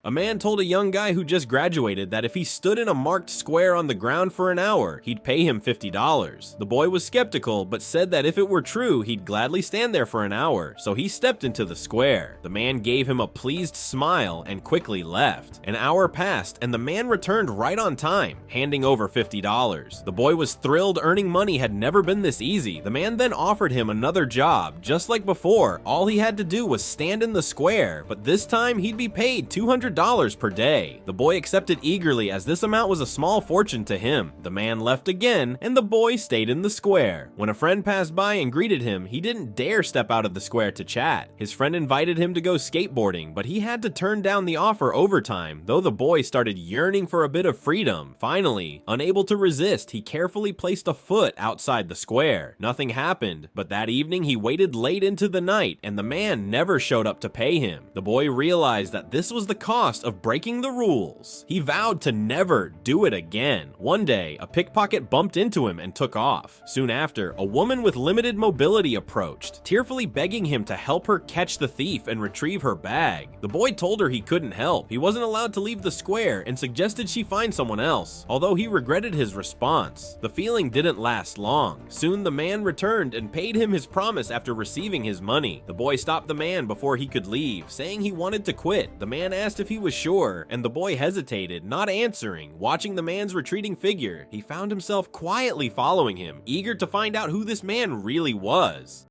A man told a young guy who just graduated that if he stood in a marked square on the ground for an hour, he'd pay him $50. The boy was skeptical, but said that if it were true, he'd gladly stand there for an hour, so he stepped into the square. The man gave him a pleased smile and quickly left. An hour passed, and the man returned right on time, handing over $50. The boy was thrilled. Earning money had never been this easy. The man then offered him another job. Just like before, all he had to do was stand in the square, but this time he'd be paid $200 per day. The boy accepted eagerly, as this amount was a small fortune to him. The man left again, and the boy stayed in the square. When a friend passed by and greeted him, he didn't dare step out of the square to chat. His friend invited him to go skateboarding, but he had to turn down the offer over time, though the boy started yearning for a bit of freedom. Finally, unable to resist, he carefully placed a foot outside the square. Nothing happened, but that evening he waited late into the night, and the man never showed up to pay him. The boy realized that this was the cost of breaking the rules. He vowed to never do it again. One day, a pickpocket bumped into him and took off. Soon after, a woman with limited mobility approached, tearfully begging him to help her catch the thief and retrieve her bag. The boy told her he couldn't help. He wasn't allowed to leave the square and suggested she find someone else, although he regretted his response. The feeling didn't last long. Soon the man returned and paid him his promise after receiving his money. The boy stopped the man before he could leave, saying he wanted to quit. The man asked if he was sure, and the boy hesitated, not answering. Watching the man's retreating figure, he found himself quietly following him, eager to find out who this man really was.